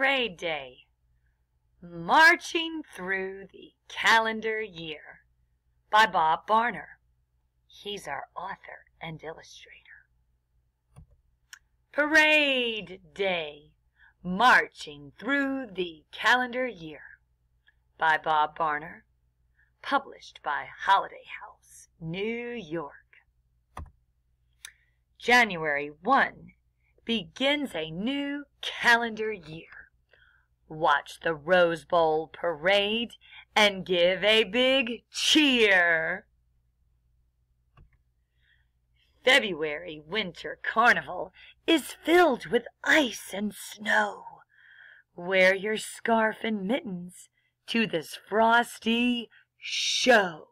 Parade Day. Marching Through the Calendar Year by Bob Barner. He's our author and illustrator. Parade Day. Marching Through the Calendar Year by Bob Barner. Published by Holiday House, New York. January 1 begins a new calendar year. Watch the Rose Bowl parade and give a big cheer. February Winter Carnival is filled with ice and snow. Wear your scarf and mittens to this frosty show.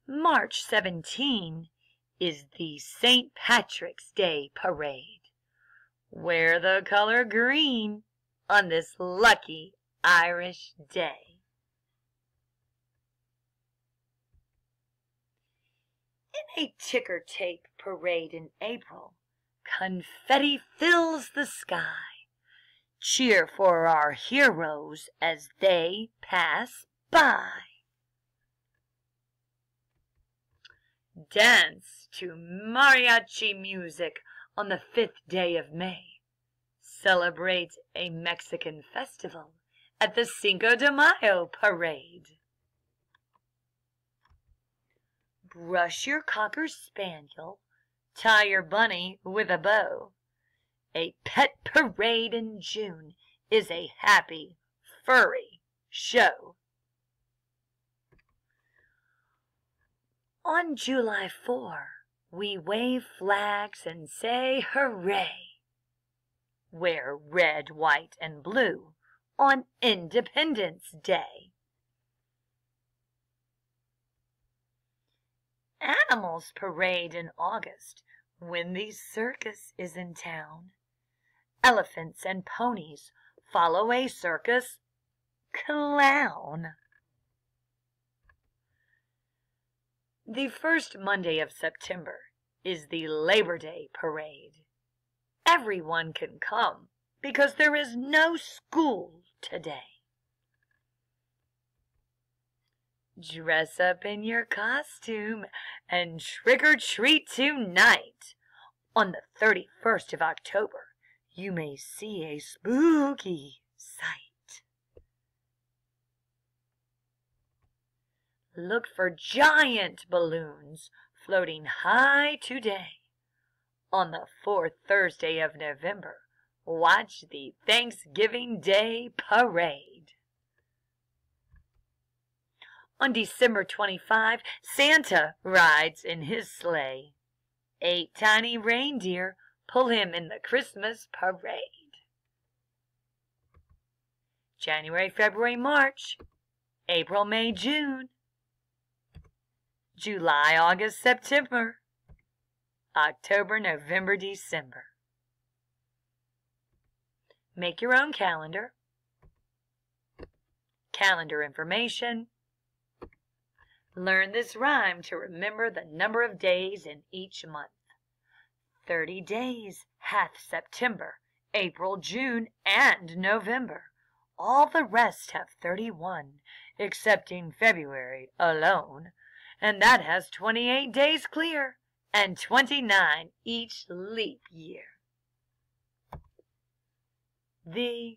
March 17 is the St. Patrick's Day Parade. Wear the color green on this lucky Irish day. In a ticker tape parade in April, confetti fills the sky. Cheer for our heroes as they pass by. Dance to mariachi music on the 5th day of May. Celebrate a Mexican festival at the Cinco de Mayo parade. Brush your cocker spaniel, tie your bunny with a bow. A pet parade in June is a happy, furry show. On July 4, we wave flags and say hooray. Wear red, white, and blue on Independence Day. Animals parade in August when the circus is in town. Elephants and ponies follow a circus clown. The first Monday of September is the Labor Day Parade. Everyone can come because there is no school today. Dress up in your costume and trick or treat tonight. On the 31st of October, you may see a spooky sight. Look for giant balloons floating high today. On the 4th Thursday of November, watch the Thanksgiving Day Parade. On December 25, Santa rides in his sleigh. 8 tiny reindeer pull him in the Christmas parade. January, February, March, April, May, June, July, August, September, October, November, December. Make your own calendar. Calendar information. Learn this rhyme to remember the number of days in each month. 30 days hath September, April, June, and November. All the rest have 31, excepting February alone, and that has 28 days clear, and 29 each leap year. The